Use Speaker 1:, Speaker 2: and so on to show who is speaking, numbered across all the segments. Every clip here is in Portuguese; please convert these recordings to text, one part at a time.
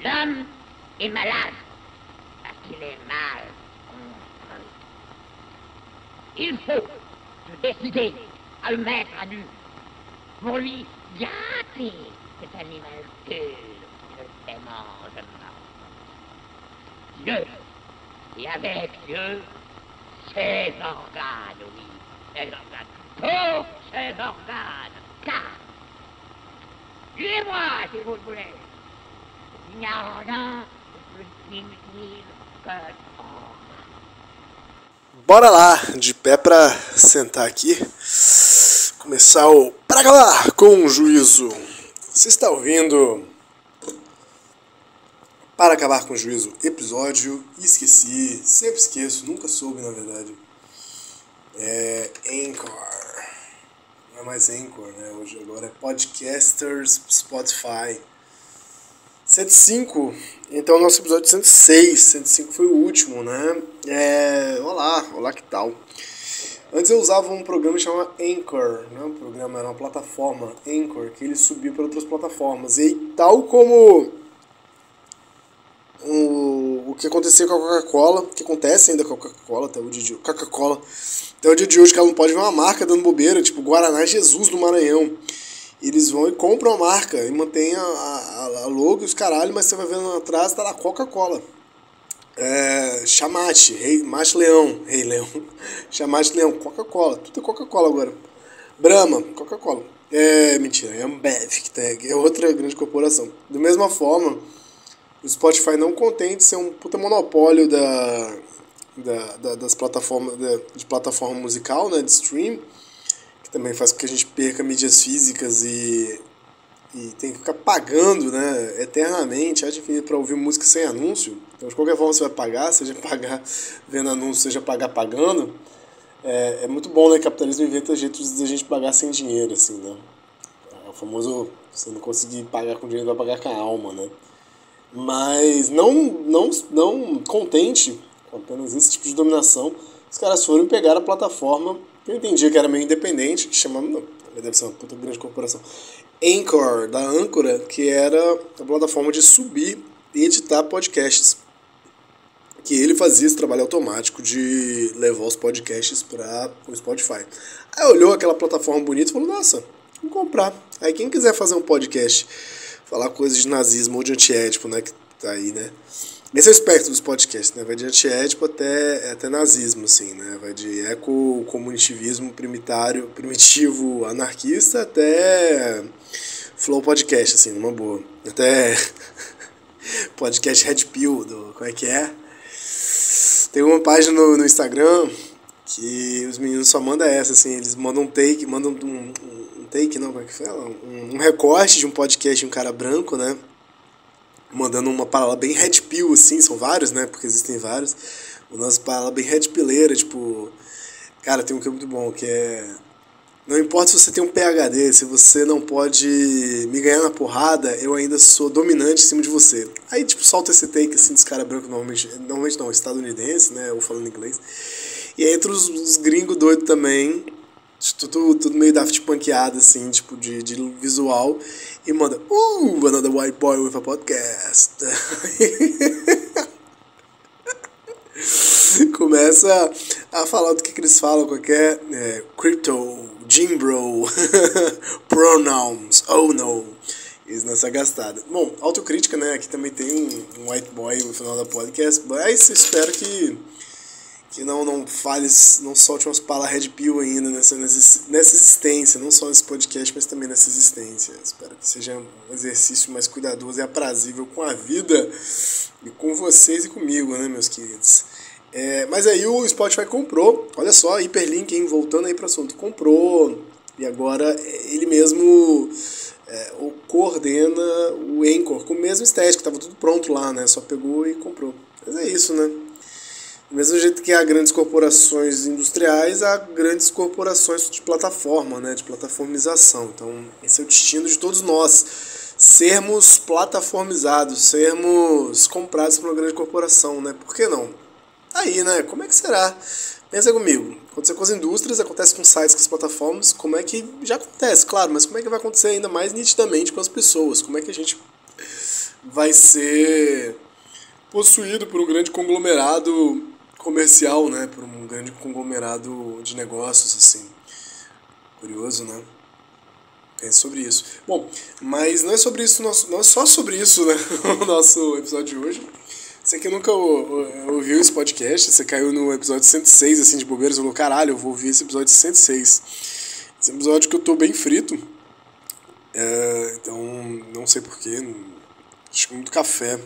Speaker 1: L'homme est malade parce qu'il est mal construit. Il faut se décider à le mettre à nu pour lui gâter cet animal pur qui ne se mange pas. Dieu, et avec Dieu, ses organes, oui, ses organes, tous ses organes, car, tuez-moi si vous le voulez, il n'y a rien de plus inutile que
Speaker 2: Bora lá, de pé pra sentar aqui, começar o Para Acabar com Juízo. Você está ouvindo Para Acabar com Juízo, episódio, esqueci, sempre esqueço, nunca soube na verdade. É Anchor, não é mais Anchor, né? Hoje agora é Podcasters, Spotify. 105, então o nosso episódio 106, 105 foi o último, né? Olá, que tal? Antes eu usava um programa chamado Anchor, né? O programa era uma plataforma, Anchor, que ele subia para outras plataformas. E tal como o que acontecia com a Coca-Cola, que acontece ainda com a Coca-Cola até o dia de hoje, que ela não pode ver uma marca dando bobeira, tipo Guaraná Jesus do Maranhão. Eles vão e compram a marca e mantêm a logo e os caralho, mas você vai vendo atrás, tá lá Coca-Cola. Chamate, Mate Leão, Rei Leão. Chamate Leão, Coca-Cola, tudo é Coca-Cola agora. Brahma, Coca-Cola. Mentira, é Ambev, que é outra grande corporação. Da mesma forma, o Spotify não contém de ser um puta monopólio das plataformas, de plataforma musical, né, de stream, também faz com que a gente perca mídias físicas e tem que ficar pagando, né, eternamente, para ouvir música sem anúncio. Então, de qualquer forma, você vai pagar, seja pagar vendo anúncio, seja pagar pagando. É muito bom, né? O capitalismo inventa jeitos de a gente pagar sem dinheiro, assim, né? É o famoso, você não conseguir pagar com dinheiro, vai pagar com a alma, né? Mas não contente com apenas esse tipo de dominação, os caras foram pegar a plataforma que eu entendia que era meio independente, que chamava, não, deve ser uma puta grande corporação, Anchor, da Âncora, que era a plataforma de subir e editar podcasts. Que ele fazia esse trabalho automático de levar os podcasts para o Spotify. Aí olhou aquela plataforma bonita e falou, nossa, vou comprar. Aí quem quiser fazer um podcast, falar coisas de nazismo ou de antiédipo, né, que tá aí, né? Esse é o espectro dos podcasts, né? Vai de antiédipo até nazismo, assim, né? Vai de ecocomunitivismo primitivo anarquista até flow podcast, assim, numa boa. Até podcast Red Pill, como é que é? Tem uma página no Instagram que os meninos só mandam essa, assim, eles mandam um take, não, como é que fala? Um recorte de um podcast de um cara branco, né? Mandando uma palavra bem red pill, assim, são vários, né, porque existem vários, uma palavra bem red pilleira, tipo, cara, tem um que é muito bom, que é, não importa se você tem um PhD, se você não pode me ganhar na porrada, eu ainda sou dominante em cima de você. Aí, tipo, solta esse take, assim, dos caras brancos, normalmente não, estadunidense, né, ou falando inglês, e aí entra os gringos doidos também, tudo meio Daft Punkeado, assim, tipo, de visual, e manda, another white boy with a podcast. Começa a falar do que eles falam, qualquer crypto, Jimbro, pronouns, oh no, isso nessa gastada. Bom, autocrítica, né, aqui também tem um white boy no final da podcast, mas espero que não fale, não solte umas palavras red pill ainda nessa existência, não só nesse podcast, mas também nessa existência. Espero que seja um exercício mais cuidadoso e aprazível com a vida e com vocês e comigo, né, meus queridos. Mas aí o Spotify comprou, olha só, hiperlink, hein, voltando aí para o assunto, comprou, e agora ele mesmo coordena o Anchor com o mesmo estético, estava tudo pronto lá, né, só pegou e comprou. Mas é isso, né. Do mesmo jeito que há grandes corporações industriais, há grandes corporações de plataforma, né, de plataformização. Então, esse é o destino de todos nós, sermos plataformizados, sermos comprados por uma grande corporação, né? Por que não? Aí, né, como é que será? Pensa comigo, acontece com as indústrias, acontece com sites, com as plataformas, como é que já acontece, claro, mas como é que vai acontecer ainda mais nitidamente com as pessoas? Como é que a gente vai ser possuído por um grande conglomerado comercial, né? Por um grande conglomerado de negócios, assim. Curioso, né? Pense sobre isso. Bom, mas não é sobre isso, não é só sobre isso, né? O nosso episódio de hoje. Você que nunca ouviu esse podcast, você caiu no episódio 106, assim, de bobeiras, e falou, caralho, eu vou ouvir esse episódio 106. Esse episódio que eu tô bem frito. Então, não sei porquê, acho que muito café.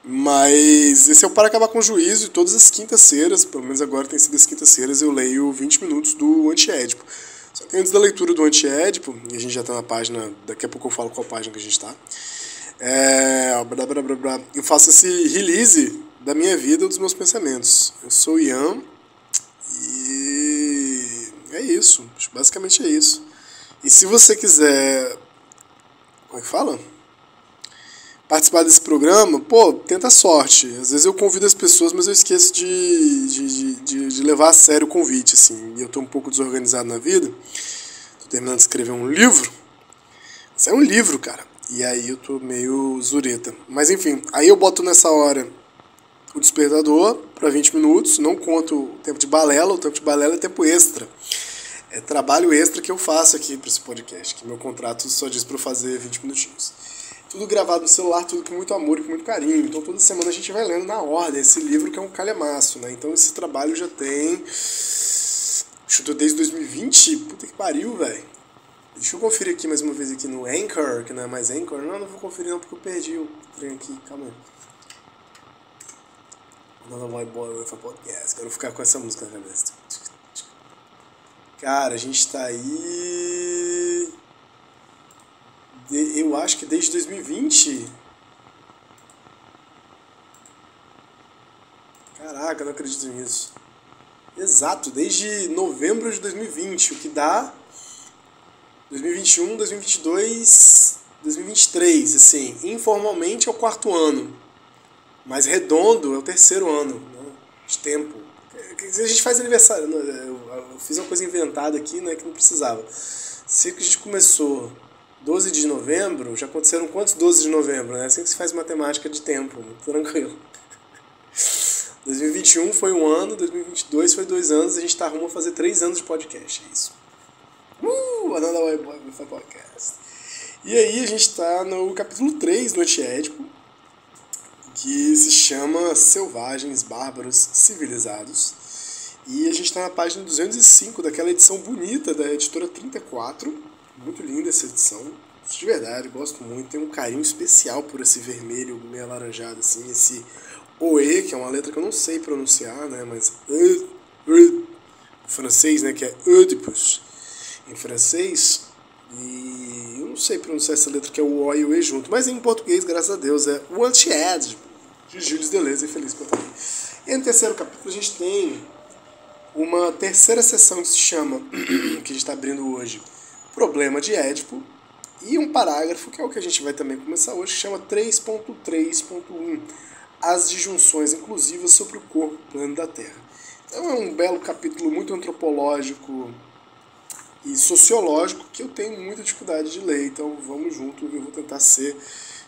Speaker 2: Mas esse é o Para Acabar com o Juízo, e todas as quintas-feiras, pelo menos agora tem sido as quintas-feiras, eu leio 20 minutos do Antiédipo. Só que antes da leitura do Antiédipo, e a gente já tá na página, daqui a pouco eu falo qual página que a gente tá, eu faço esse release da minha vida, dos meus pensamentos. Eu sou o Ian, e é isso, basicamente é isso. E se você quiser, como é que fala? Participar desse programa, pô, tenta a sorte. Às vezes eu convido as pessoas, mas eu esqueço de levar a sério o convite, assim. E eu tô um pouco desorganizado na vida. Tô terminando de escrever um livro. Isso é um livro, cara. E aí eu tô meio zureta. Mas enfim, aí eu boto nessa hora o despertador para 20 minutos. Não conto o tempo de balela. O tempo de balela é tempo extra. É trabalho extra que eu faço aqui para esse podcast. Que meu contrato só diz para eu fazer 20 minutinhos. Tudo gravado no celular, tudo com muito amor e com muito carinho. Então toda semana a gente vai lendo na ordem esse livro que é um calhamaço, né? Então esse trabalho já tem... Chutou desde 2020? Puta que pariu, velho. Deixa eu conferir aqui mais uma vez aqui no Anchor, que não é mais Anchor. Não vou conferir não porque eu perdi o trem aqui. Calma aí. Another White Boy with a Podcast. Quero ficar com essa música na cabeça. Cara, a gente tá aí... Eu acho que desde 2020. Caraca, não acredito nisso. Exato, desde novembro de 2020, o que dá 2021, 2022, 2023, assim, informalmente é o quarto ano, mas redondo é o terceiro ano, né, de tempo. A gente faz aniversário, eu fiz uma coisa inventada aqui, né, que não precisava. Se a gente começou 12 de novembro, já aconteceram quantos 12 de novembro, né? Assim que se faz matemática de tempo, muito tranquilo. 2021 foi um ano, 2022 foi 2 anos, a gente tá rumo a fazer 3 anos de podcast, é isso. Another White Boy with a Podcast. E aí a gente tá no capítulo 3 do Antiédipo, que se chama Selvagens, Bárbaros, Civilizados. E a gente tá na página 205 daquela edição bonita da editora 34. Muito linda essa edição, de verdade, gosto muito. Tenho um carinho especial por esse vermelho meio alaranjado, assim, esse OE, que é uma letra que eu não sei pronunciar, né, mas em francês, né, que é Oedipus, em francês, e eu não sei pronunciar essa letra que é o O e o E junto, mas em português, graças a Deus, é o Antiédipo, de Gilles Deleuze e Feliz Portugal. E no terceiro capítulo a gente tem uma terceira sessão que se chama, que a gente está abrindo hoje, Problema de Édipo, e um parágrafo, que é o que a gente vai também começar hoje, que chama 3.3.1, as disjunções inclusivas sobre o corpo plano da Terra. Então é um belo capítulo muito antropológico e sociológico que eu tenho muita dificuldade de ler, então vamos junto, eu vou tentar ser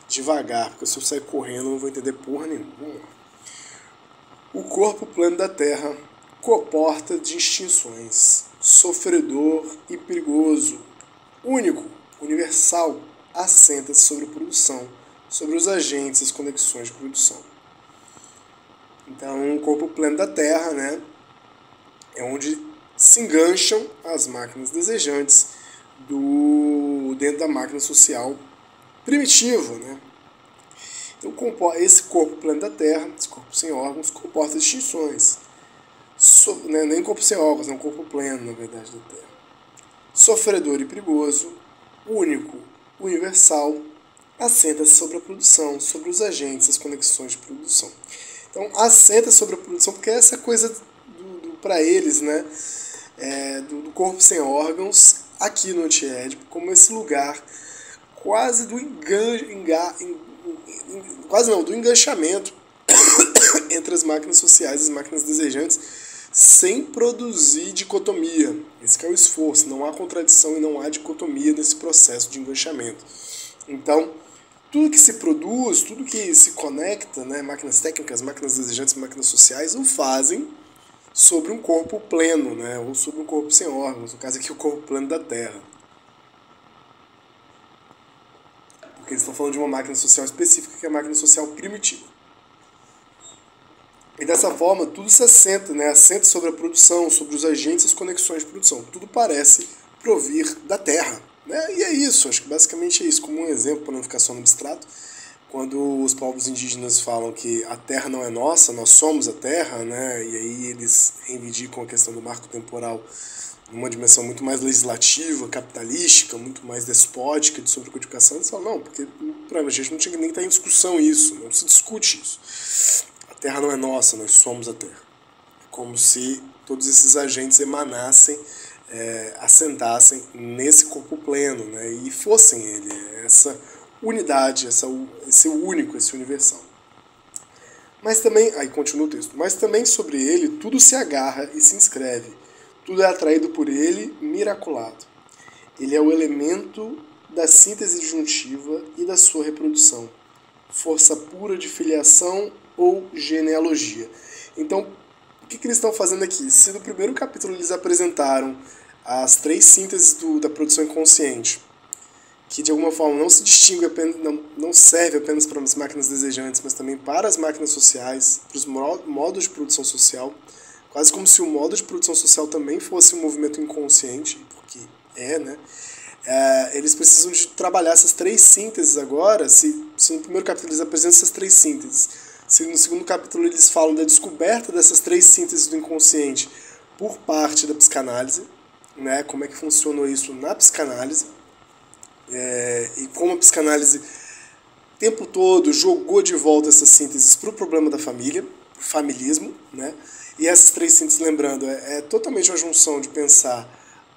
Speaker 2: devagar, porque se eu sair correndo eu não vou entender porra nenhuma. Vamos lá. O corpo plano da Terra comporta distinções, sofredor e perigoso, único, universal, assenta-se sobre a produção, sobre os agentes, as conexões de produção. Então, o corpo plano da Terra, né, é onde se engancham as máquinas desejantes dentro da máquina social primitiva, né. Então, esse corpo plano da Terra, esse corpo sem órgãos, comporta distinções. Nem corpo sem órgãos, é um corpo pleno, na verdade, da Terra. Sofredor e perigoso, único, universal, assenta-se sobre a produção, sobre os agentes, as conexões de produção. Então, assenta sobre a produção, porque essa coisa para eles, né, do corpo sem órgãos, aqui no Antiédipo, como esse lugar quase do do enganchamento entre as máquinas sociais e as máquinas desejantes, sem produzir dicotomia. Esse que é o esforço, não há contradição e não há dicotomia nesse processo de enganchamento. Então, tudo que se produz, tudo que se conecta, né, máquinas técnicas, máquinas desejantes, máquinas sociais, o fazem sobre um corpo pleno, né, ou sobre um corpo sem órgãos, no caso aqui o corpo pleno da Terra. Porque eles estão falando de uma máquina social específica, que é a máquina social primitiva. E dessa forma, tudo se assenta, né, assenta sobre a produção, sobre os agentes e as conexões de produção. Tudo parece provir da Terra. Né? E é isso, acho que basicamente é isso. Como um exemplo, para não ficar só no abstrato, quando os povos indígenas falam que a Terra não é nossa, nós somos a Terra, né? E aí eles reivindicam a questão do marco temporal numa dimensão muito mais legislativa, capitalística, muito mais despótica de sobrecodificação, eles falam, não, porque pra gente não tinha nem que estar em discussão isso, não se discute isso. A Terra não é nossa, nós somos a Terra. É como se todos esses agentes emanassem, assentassem nesse corpo pleno, né, e fossem ele, essa unidade, esse único, esse universal. Mas também, aí continua o texto, mas também sobre ele tudo se agarra e se inscreve, tudo é atraído por ele, miraculado. Ele é o elemento da síntese disjuntiva e da sua reprodução, força pura de filiação ou genealogia. Então, o que eles estão fazendo aqui? Se no primeiro capítulo eles apresentaram as 3 sínteses da produção inconsciente, que de alguma forma não se distingue apenas, não serve apenas para as máquinas desejantes, mas também para as máquinas sociais, para os modos de produção social, quase como se o modo de produção social também fosse um movimento inconsciente, porque né? Eles precisam de trabalhar essas 3 sínteses agora. Se no primeiro capítulo eles apresentam essas 3 sínteses, se no segundo capítulo eles falam da descoberta dessas 3 sínteses do inconsciente por parte da psicanálise, né, como é que funcionou isso na psicanálise, e como a psicanálise o tempo todo jogou de volta essas sínteses para o problema da família, o familismo, né? E essas 3 sínteses, lembrando, é totalmente uma junção de pensar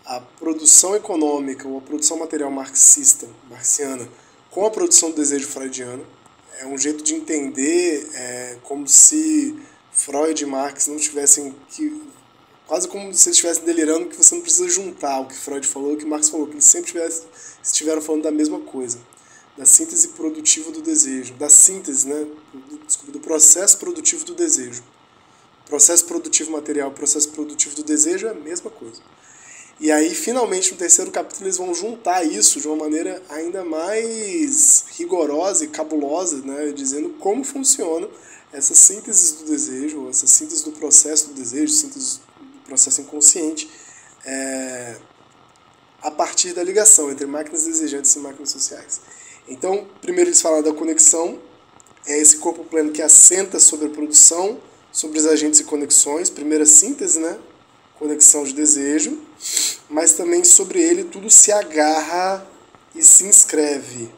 Speaker 2: a produção econômica ou a produção material marxiana, com a produção do desejo freudiano. É um jeito de entender como se Freud e Marx não tivessem quase como se eles estivessem delirando, que você não precisa juntar o que Freud falou e o que Marx falou, que eles sempre estiveram falando da mesma coisa, da síntese produtiva do desejo, da síntese, né, do processo produtivo do desejo. Processo produtivo material, processo produtivo do desejo é a mesma coisa. E aí, finalmente, no terceiro capítulo, eles vão juntar isso de uma maneira ainda mais rigorosa e cabulosa, né, dizendo como funcionam essas sínteses do desejo, essas sínteses do processo do desejo, síntese do processo inconsciente, a partir da ligação entre máquinas desejantes e máquinas sociais. Então, primeiro eles falam da conexão, é esse corpo pleno que assenta sobre a produção, sobre os agentes e conexões, primeira síntese, né? Conexão de desejo, mas também sobre ele tudo se agarra e se inscreve.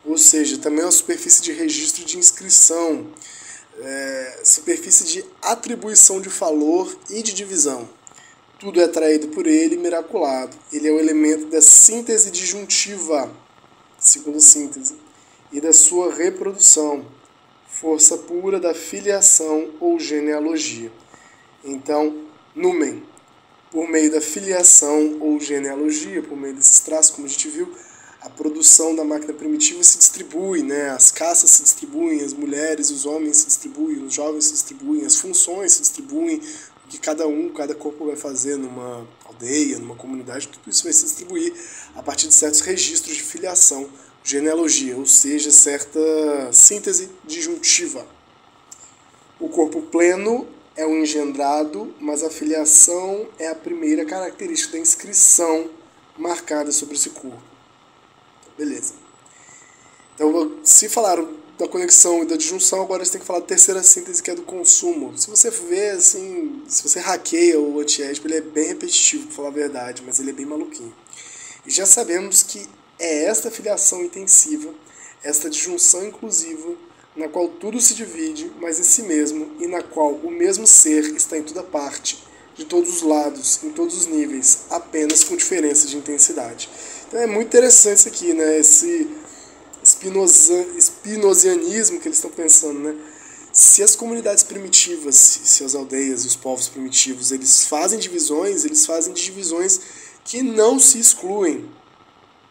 Speaker 2: Ou seja, também é uma superfície de registro de inscrição, superfície de atribuição de valor e de divisão. Tudo é atraído por ele, miraculado. Ele é o elemento da síntese disjuntiva, segunda síntese, e da sua reprodução, força pura da filiação ou genealogia. Então, numen, por meio da filiação ou genealogia, por meio desses traços, como a gente viu, a produção da máquina primitiva se distribui, né? As caças se distribuem, as mulheres, os homens se distribuem, os jovens se distribuem, as funções se distribuem, o que cada corpo vai fazer numa aldeia, numa comunidade, tudo isso vai se distribuir a partir de certos registros de filiação, genealogia, ou seja, certa síntese disjuntiva. O corpo pleno é o engendrado, mas a filiação é a primeira característica da inscrição marcada sobre esse corpo. Beleza. Então, se falaram da conexão e da disjunção, agora você tem que falar da terceira síntese, que é do consumo. Se você vê, assim, se você hackeia o antiédipo, ele é bem repetitivo, para falar a verdade, mas ele é bem maluquinho. E já sabemos que é esta filiação intensiva, esta disjunção inclusiva, na qual tudo se divide, mas em si mesmo, e na qual o mesmo ser está em toda parte, de todos os lados, em todos os níveis, apenas com diferença de intensidade. Então é muito interessante isso aqui, né? Esse spinozianismo que eles estão pensando, né? Se as comunidades primitivas, se as aldeias e os povos primitivos, eles fazem divisões que não se excluem,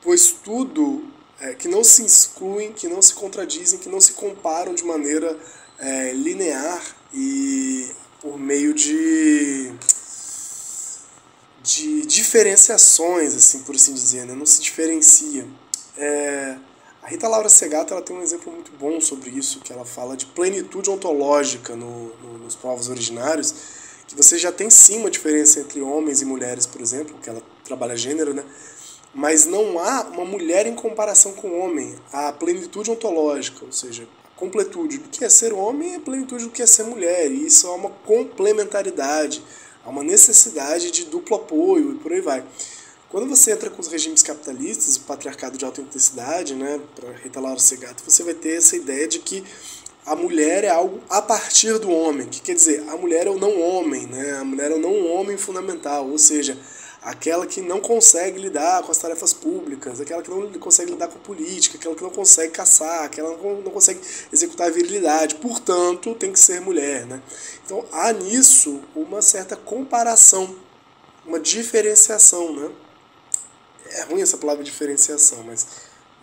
Speaker 2: pois tudo que não se excluem, que não se contradizem, que não se comparam de maneira linear e por meio de diferenciações, assim, por assim dizer, né? Não se diferencia. A Rita Laura Segato, ela tem um exemplo muito bom sobre isso, que ela fala de plenitude ontológica nos povos originários, que você já tem sim uma diferença entre homens e mulheres, por exemplo, que ela trabalha gênero, né? Mas não há uma mulher em comparação com o homem. Há plenitude ontológica, ou seja, a completude do que é ser homem e a plenitude do que é ser mulher. E isso é uma complementaridade, há uma necessidade de duplo apoio e por aí vai. Quando você entra com os regimes capitalistas, o patriarcado de alta intensidade, né, para Rita Laura Segato, você vai ter essa ideia de que a mulher é algo a partir do homem, que quer dizer, a mulher é o não homem, né, a mulher é o não homem fundamental, ou seja, aquela que não consegue lidar com as tarefas públicas, aquela que não consegue lidar com a política, aquela que não consegue caçar, aquela que não consegue executar a virilidade, portanto, tem que ser mulher, né? Então, há nisso uma certa comparação, uma diferenciação, né? É ruim essa palavra diferenciação, mas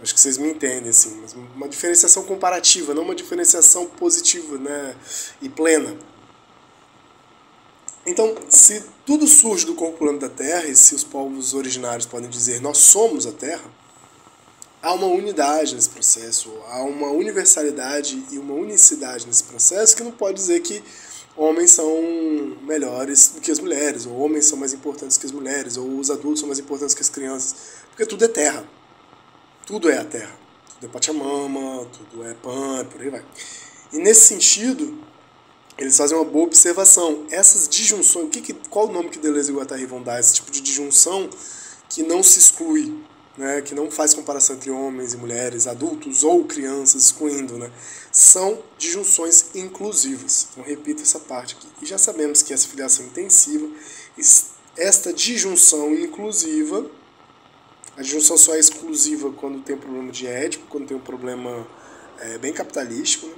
Speaker 2: acho que vocês me entendem, assim, mas uma diferenciação comparativa, não uma diferenciação positiva, né, e plena. Então, se tudo surge do corpo plano da Terra, e se os povos originários podem dizer nós somos a Terra, há uma unidade nesse processo, há uma universalidade e uma unicidade nesse processo que não pode dizer que homens são melhores do que as mulheres, ou homens são mais importantes que as mulheres, ou os adultos são mais importantes que as crianças, porque tudo é Terra. Tudo é a Terra. Tudo é Pachamama, tudo é Pan, por aí vai. E nesse sentido, eles fazem uma boa observação. Essas disjunções, qual o nome que Deleuze e Guattari vão dar? Esse tipo de disjunção que não se exclui, né, que não faz comparação entre homens e mulheres, adultos ou crianças, excluindo, né, são disjunções inclusivas. Então, repito essa parte aqui. E já sabemos que essa filiação intensiva, esta disjunção inclusiva, a disjunção só é exclusiva quando tem um problema de ético, quando tem um problema bem capitalístico, né,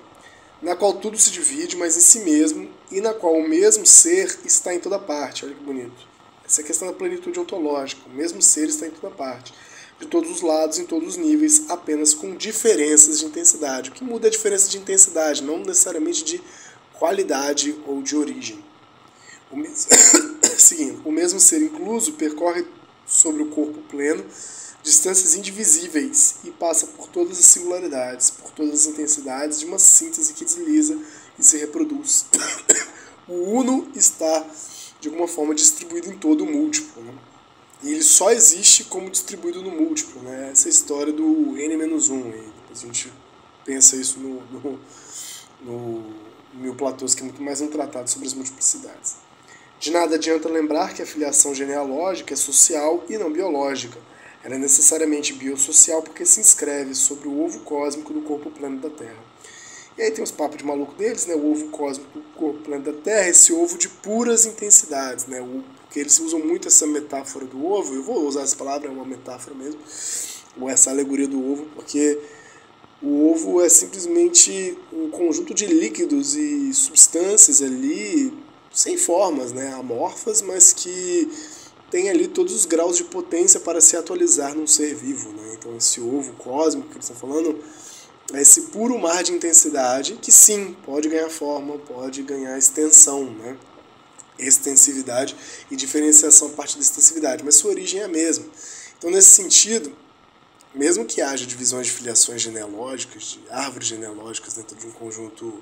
Speaker 2: na qual tudo se divide, mas em si mesmo, e na qual o mesmo ser está em toda parte. Olha que bonito. Essa é a questão da plenitude ontológica. O mesmo ser está em toda parte, de todos os lados, em todos os níveis, apenas com diferenças de intensidade. O que muda é a diferença de intensidade, não necessariamente de qualidade ou de origem. Seguindo, o mesmo ser incluso percorre sobre o corpo pleno distâncias indivisíveis e passa por todas as singularidades, por todas as intensidades de uma síntese que desliza e se reproduz. O uno está, de alguma forma, distribuído em todo o múltiplo, né? E ele só existe como distribuído no múltiplo, né? Essa é a história do N-1. E depois a gente pensa isso no Mil Platôs, que é muito mais um tratado sobre as multiplicidades. De nada adianta lembrar que a filiação genealógica é social e não biológica. Ela é necessariamente biosocial porque se inscreve sobre o ovo cósmico do corpo plano da Terra. E aí tem uns papos de maluco deles, né? O ovo cósmico do corpo plano da Terra, esse ovo de puras intensidades, né? Porque eles usam muito essa metáfora do ovo, eu vou usar essa palavra, é uma metáfora mesmo, ou essa alegoria do ovo, porque o ovo é simplesmente um conjunto de líquidos e substâncias ali, sem formas, né? Amorfas, mas que tem ali todos os graus de potência para se atualizar num ser vivo, né? Então esse ovo cósmico que eles estão falando é esse puro mar de intensidade que sim, pode ganhar forma, pode ganhar extensão, né? Extensividade e diferenciação a partir da extensividade, mas sua origem é a mesma. Então nesse sentido, mesmo que haja divisões de filiações genealógicas, de árvores genealógicas dentro de um conjunto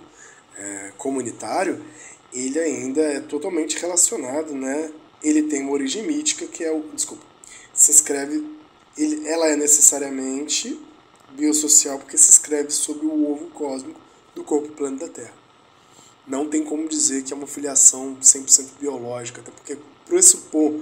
Speaker 2: comunitário, ele ainda é totalmente relacionado, né? Ele tem uma origem mítica que é ela é necessariamente biosocial porque se escreve sobre o ovo cósmico do corpo plano da Terra. Não tem como dizer que é uma filiação 100% biológica, até porque pressupor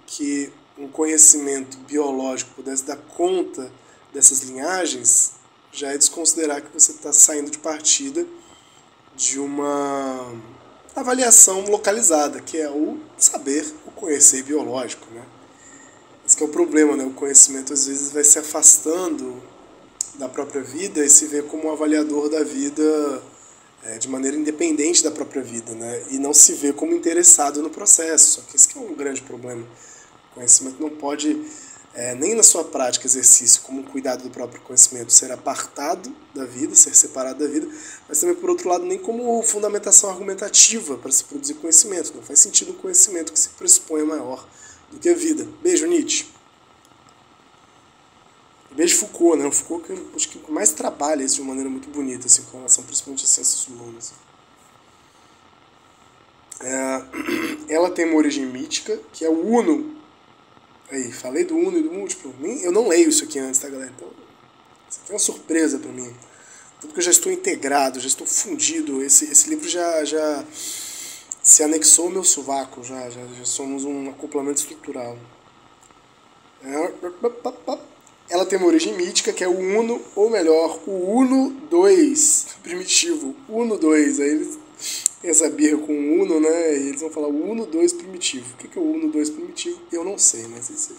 Speaker 2: que um conhecimento biológico pudesse dar conta dessas linhagens já é desconsiderar que você está saindo de partida de uma avaliação localizada, que é o saber, o conhecer biológico, né? Esse que é o problema, né? O conhecimento às vezes vai se afastando da própria vida e se vê como um avaliador da vida de maneira independente da própria vida, né? E não se vê como interessado no processo. Só que esse que é um grande problema. O conhecimento não pode nem na sua prática exercício como cuidado do próprio conhecimento ser apartado da vida, ser separado da vida, mas também, por outro lado, nem como fundamentação argumentativa para se produzir conhecimento. Não faz sentido um conhecimento que se pressupõe maior do que a vida. Beijo, Nietzsche. Beijo, Foucault, né? O Foucault que acho que mais trabalha isso de uma maneira muito bonita, assim, com relação principalmente às ciências humanas. Ela tem uma origem mítica, que é o Uno. Aí, falei do Uno e do múltiplo. Eu não leio isso aqui antes, tá, galera? Então, isso aqui é uma surpresa para mim. Tudo que eu já estou integrado, já estou fundido. Esse livro já se anexou ao meu sovaco, já somos um acoplamento estrutural. Ela tem uma origem mítica, que é o Uno, ou melhor, o Uno 2, primitivo. Uno 2, aí eles têm essa birra com o Uno, né? E eles vão falar o Uno 2 primitivo. O que é o Uno 2 primitivo? Eu não sei, mas isso aí.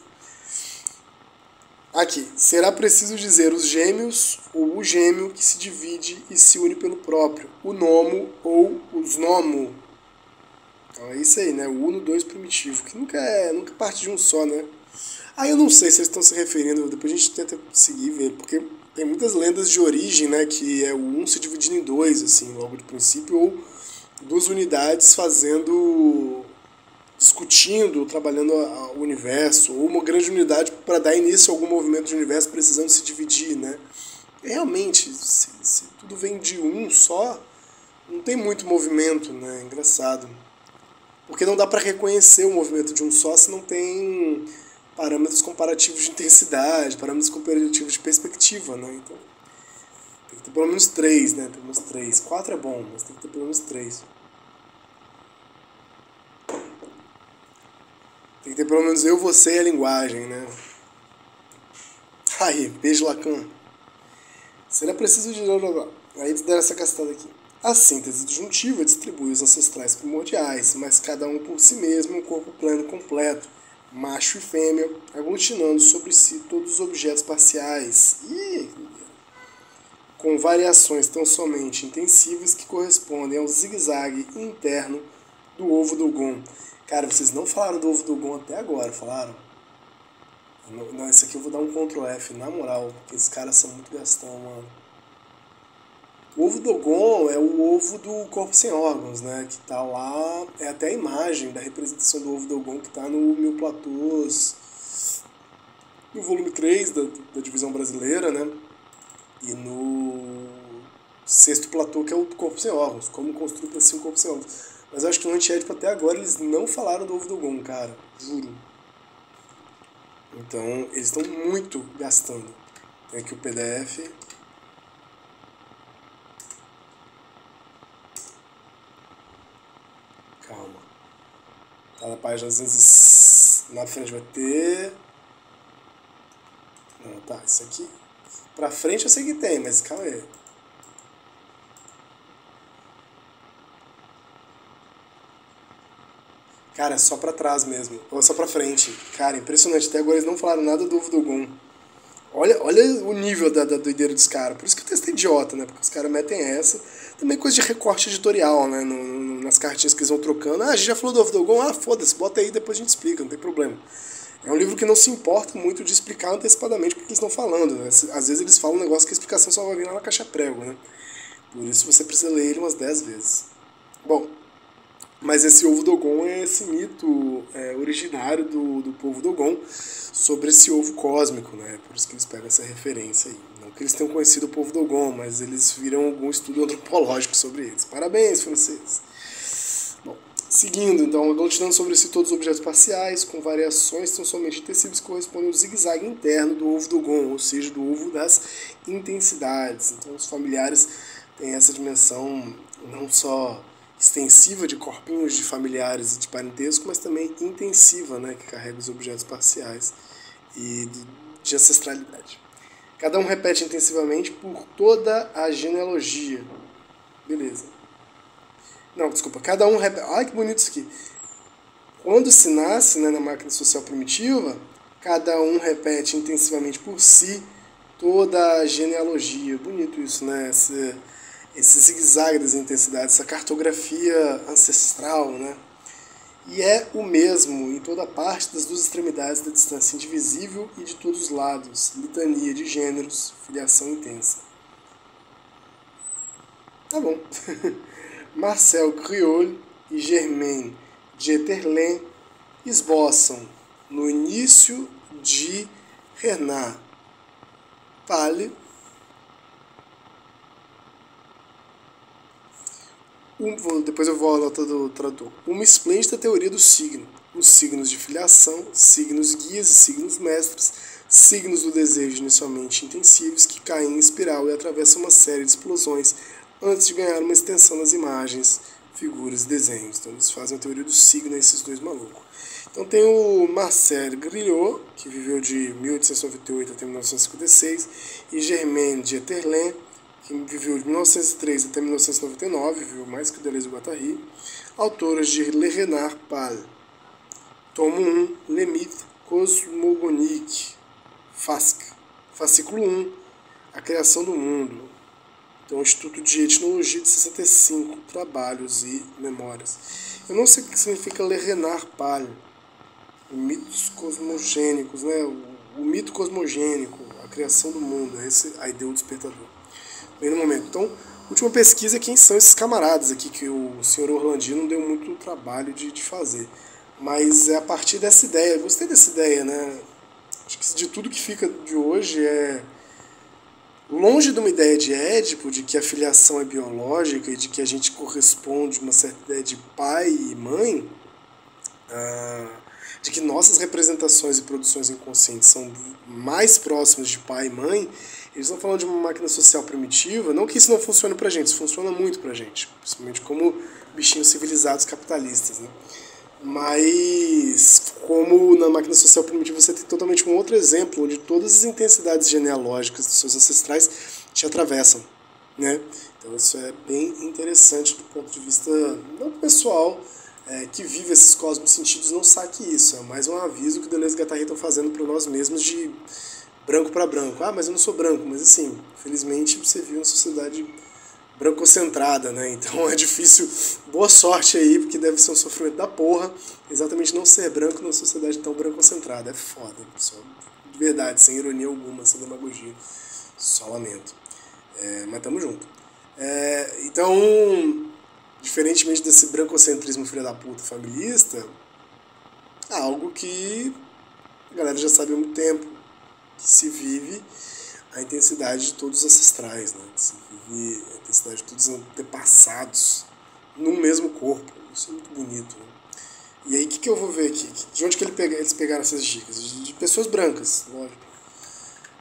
Speaker 2: Aqui, será preciso dizer os gêmeos ou o gêmeo que se divide e se une pelo próprio, o nomo ou os nomo. Então é isso aí, né? O Uno 2 primitivo, que nunca parte de um só, né? Aí eu não sei se eles estão se referindo, depois a gente tenta conseguir ver, porque tem muitas lendas de origem, né? Que é o 1 se dividindo em 2, assim, logo de princípio, ou duas unidades discutindo, trabalhando o universo, ou uma grande unidade para dar início a algum movimento de universo precisando se dividir, né? E realmente, se tudo vem de um só, não tem muito movimento, né? Engraçado. Porque não dá para reconhecer o movimento de um só se não tem parâmetros comparativos de intensidade, parâmetros comparativos de perspectiva, né? Então, tem que ter pelo menos 3, né? Pelo menos 3. 4 é bom, mas tem que ter pelo menos 3. Tem que ter pelo menos eu, você e a linguagem, né? Aí, beijo, Lacan. Será preciso de... Aí deram essa castada aqui. A síntese disjuntiva distribui os ancestrais primordiais, mas cada um por si mesmo um corpo plano completo, macho e fêmea, aglutinando sobre si todos os objetos parciais. Com variações tão somente intensivas que correspondem ao zigue-zague interno do ovo do Gon. Cara, vocês não falaram do ovo do Gon até agora, falaram? Não, esse aqui eu vou dar um Ctrl F, na moral, porque esses caras são muito gastão, mano. O ovo do Gon é o ovo do corpo sem órgãos, né? Que tá lá, é até a imagem da representação do ovo do Gon que tá no Mil Platôs, no volume 3 da divisão brasileira, né? E no sexto platô, que é o corpo sem órgãos, como construir para si um corpo sem órgãos. Mas eu acho que no Anti-Édipo até agora eles não falaram do ovo do Gon, cara, juro. Então eles estão muito gastando. Tem aqui o PDF. Calma. Tá na página, às vezes na frente vai ter... Não, tá, isso aqui. Pra frente eu sei que tem, mas calma aí. Cara, é só pra trás mesmo. Ou é só pra frente. Cara, impressionante. Até agora eles não falaram nada do ovo do Gon. Olha o nível da doideira dos caras. Por isso que o texto é idiota, né? Porque os caras metem essa. Também coisa de recorte editorial, né? Nas cartinhas que eles vão trocando. Ah, a gente já falou do ovo do Gon? Ah, foda-se, bota aí, depois a gente explica, não tem problema. É um livro que não se importa muito de explicar antecipadamente porque eles estão falando. Às vezes eles falam um negócio que a explicação só vai vir lá na caixa prego, né? Por isso você precisa ler ele umas 10 vezes. Bom, mas esse ovo Dogon é esse mito originário do povo Dogon sobre esse ovo cósmico, né? Por isso que eles pegam essa referência aí. Não que eles tenham conhecido o povo Dogon, mas eles viram algum estudo antropológico sobre eles. Parabéns, franceses! Bom, seguindo, então, aglutinando sobre si todos os objetos parciais, com variações tão somente intensivas que correspondem ao zigue-zague interno do ovo Dogon, ou seja, do ovo das intensidades. Então, os familiares têm essa dimensão não só extensiva de corpinhos de familiares e de parentesco, mas também intensiva, né, que carrega os objetos parciais e de ancestralidade. Cada um repete intensivamente por toda a genealogia. Beleza. Não, desculpa. Cada um repete... Olha que bonito isso aqui. Quando se nasce, né, na máquina social primitiva, cada um repete intensivamente por si toda a genealogia. Bonito isso, né? Esse zigue-zague das intensidades, essa cartografia ancestral, né? e é o mesmo em toda parte das duas extremidades da distância indivisível e de todos os lados, litania de gêneros, filiação intensa. Tá bom. Marcel Griaule e Germaine Dieterlen esboçam no início de Renard Pale depois eu vou à nota do tradutor. Uma esplêndida teoria do signo. Os signos de filiação, signos guias e signos mestres, signos do desejo inicialmente intensivos que caem em espiral e atravessam uma série de explosões antes de ganhar uma extensão nas imagens, figuras e desenhos. Então eles fazem a teoria do signo, esses dois malucos. Então tem o Marcel Griaule, que viveu de 1898 até 1956, e Germaine Dieterlen, que viveu de 1903 até 1999, viveu mais que o Deleuze e o Guattari, autoras de Le Renard Pâle, tomo 1, Le Mythe Cosmogonique, fascículo 1, A Criação do Mundo, então Instituto de Etnologia de 65, Trabalhos e Memórias. Eu não sei o que significa Le Renard Pâle, mitos cosmogênicos, né? O mito cosmogênico, a criação do mundo, esse a ideia do despertador. Bem no momento. Então, última pesquisa, quem são esses camaradas aqui que o senhor Orlandino não deu muito trabalho de fazer. Mas é a partir dessa ideia, eu gostei dessa ideia, né? Acho que de tudo que fica de hoje é longe de uma ideia de Édipo, de que a filiação é biológica e de que a gente corresponde a uma certa ideia de pai e mãe, de que nossas representações e produções inconscientes são mais próximas de pai e mãe. Eles estão falando de uma máquina social primitiva, não que isso não funcione pra gente, isso funciona muito pra gente, principalmente como bichinhos civilizados capitalistas, né? Mas como na máquina social primitiva você tem totalmente um outro exemplo, onde todas as intensidades genealógicas dos seus ancestrais te atravessam, né? Então isso é bem interessante do ponto de vista não pessoal, que vive esses cosmos sentidos não saque isso, é mais um aviso que o Deleuze e Guattari estão fazendo para nós mesmos de branco para branco. Ah, mas eu não sou branco, mas assim, felizmente você vive uma sociedade brancocentrada, né? Então é difícil, boa sorte aí, porque deve ser um sofrimento da porra, exatamente não ser branco numa sociedade tão brancocentrada. É foda, só de verdade, sem ironia alguma, sem demagogia, só lamento. Mas tamo junto. Então, diferentemente desse brancocentrismo filha da puta familista, há algo que a galera já sabe há muito tempo, que se vive a intensidade de todos os ancestrais, né? Se vive a intensidade de todos os antepassados num mesmo corpo. Isso é muito bonito, né? E aí, o que eu vou ver aqui? De onde que eles pegaram essas dicas? De pessoas brancas, lógico.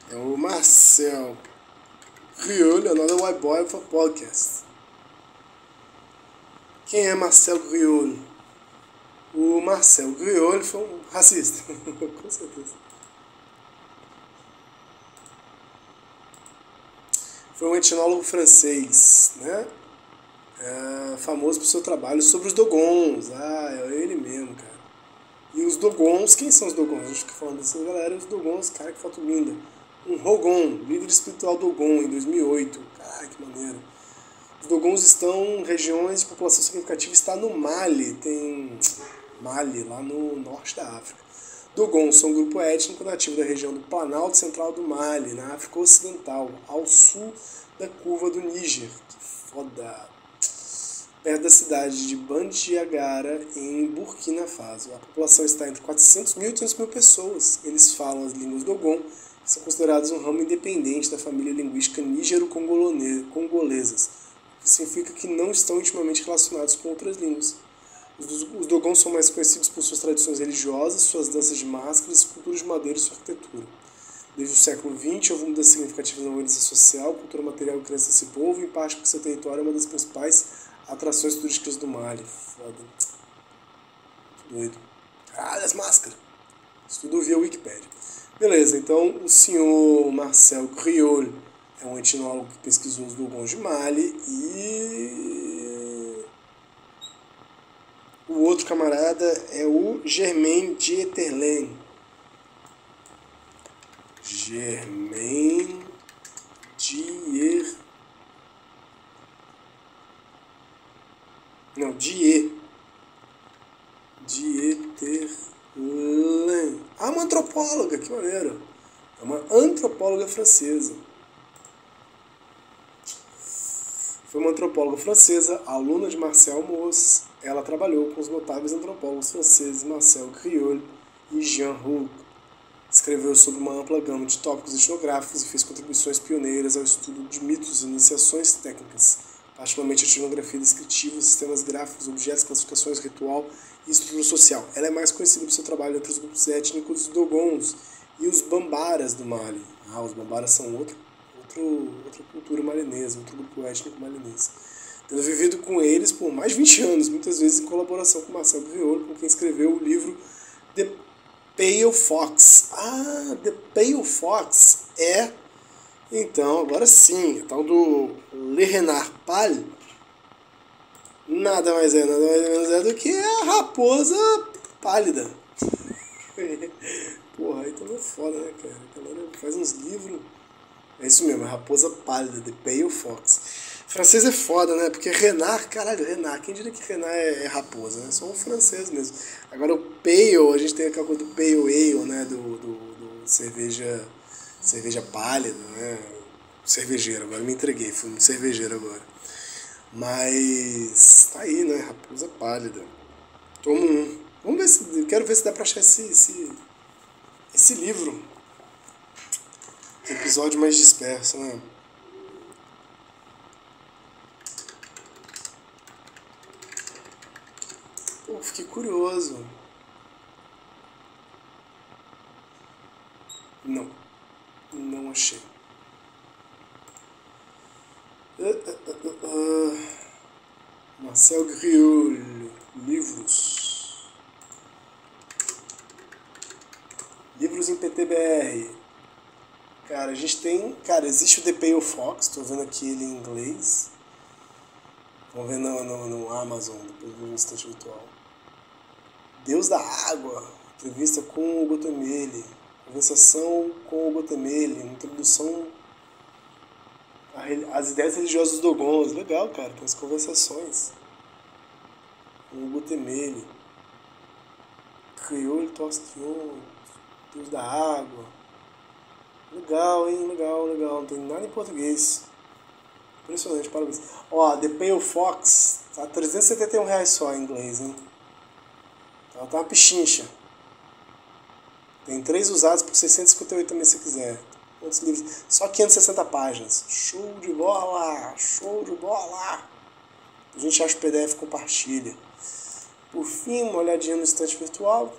Speaker 2: É o Marcel Griaule, Another White Boy for Podcast. Quem é Marcel Griaule? O Marcel Griaule foi um racista, com certeza. Foi um etnólogo francês, né? Famoso por seu trabalho sobre os Dogons. É ele mesmo, cara. E os Dogons, quem são os Dogons? A gente fica falando dessa galera, os Dogons, cara, que foto linda. Um Rogon, líder espiritual Dogon, em 2008. Caralho, que maneiro. Os Dogons estão em regiões de população significativa, está no Mali, tem Mali, lá no norte da África. Dogons são um grupo étnico nativo da região do Planalto Central do Mali, na África Ocidental, ao sul da curva do Níger. Que foda! Perto da cidade de Bandiagara, em Burkina Faso. A população está entre 400 mil e 800 mil pessoas. Eles falam as línguas Dogon, que são consideradas um ramo independente da família linguística nígero-congolesas, o que significa que não estão intimamente relacionados com outras línguas. Os Dogons são mais conhecidos por suas tradições religiosas, suas danças de máscaras, esculturas de madeira e sua arquitetura. Desde o século XX, houve mudanças significativas na organização social, cultura material e crença desse povo, em parte porque seu território é uma das principais atrações turísticas do Mali. Foda. Muito doido. Caralho, as máscaras. Isso tudo via Wikipédia. Beleza, então o senhor Marcel Griaule é um etnólogo que pesquisou os Dogons de Mali e o outro camarada é o Germaine Dieterlen. Germaine Dieterlen. Não, antropóloga, que maneiro. É uma antropóloga francesa. Foi uma antropóloga francesa, aluna de Marcel Mauss. Ela trabalhou com os notáveis antropólogos franceses Marcel Griol e Jean Rouge. Escreveu sobre uma ampla gama de tópicos etnográficos e fez contribuições pioneiras ao estudo de mitos e iniciações técnicas, particularmente a etnografia descritiva, sistemas gráficos, objetos, classificações, ritual e estrutura social. Ela é mais conhecida por seu trabalho entre os grupos étnicos Dogons e os Bambaras do Mali. Os Bambaras são outra cultura malinesa, outro grupo étnico malinês. Tendo vivido com eles por mais de 20 anos, muitas vezes em colaboração com Marcel Griol, com quem escreveu o livro The Pale Fox. The Pale Fox é, então, agora sim, a tal do Le Renard Pâle, nada mais menos do que a raposa pálida. Porra, aí também é foda, né, cara? A galera faz uns livros. É isso mesmo, a raposa pálida, The Pale Fox. Francês é foda, né? Porque Renard, caralho, Renard, quem diria que Renard é raposa, né? Só um francês mesmo. Agora o Pale, a gente tem aquela coisa do Pale Ale, né? Do cerveja pálida, né? Cervejeiro, agora me entreguei, fui um cervejeiro agora. Mas tá aí, né? Raposa pálida. Tomo um. Vamos ver se. Quero ver se dá pra achar esse livro. Episódio mais disperso, né? Pô, fiquei curioso. Não achei. Marcel Griol, livros em PTBR. Cara, a gente tem... Cara, existe o The Pale Fox, tô vendo aqui ele em inglês. Vamos ver no Amazon, depois no instante virtual. Deus da Água, entrevista com o Gotemele. Conversação com o Gotemele, introdução às ideias religiosas dos Dogons. Legal, cara, tem as conversações com o Gotemele. Criou Tostion, Deus da Água. Legal, hein? Legal. Não tem nada em português. Impressionante, parabéns. Ó, The Pale Fox tá R$371 só em inglês, hein? Ela tá uma pichincha. Tem 3 usados por 658 também se quiser. Outros livros. Só 560 páginas. Show de bola! A gente acha o PDF, compartilha. Por fim, uma olhadinha no estante virtual.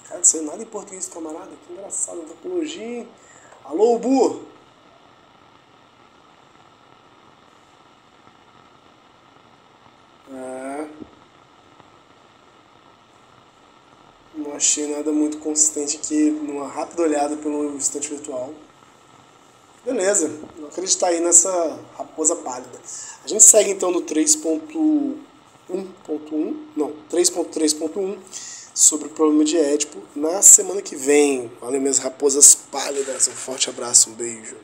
Speaker 2: Cara, não sei nada em português, camarada. Que engraçado, antropologia, hein? Alô, Bu! Não achei nada muito consistente aqui, numa rápida olhada pelo estante virtual. Beleza, vou acreditar aí nessa raposa pálida. A gente segue então no 3.3.1 sobre o problema de Édipo na semana que vem. Valeu, minhas raposas pálidas. Um forte abraço, um beijo.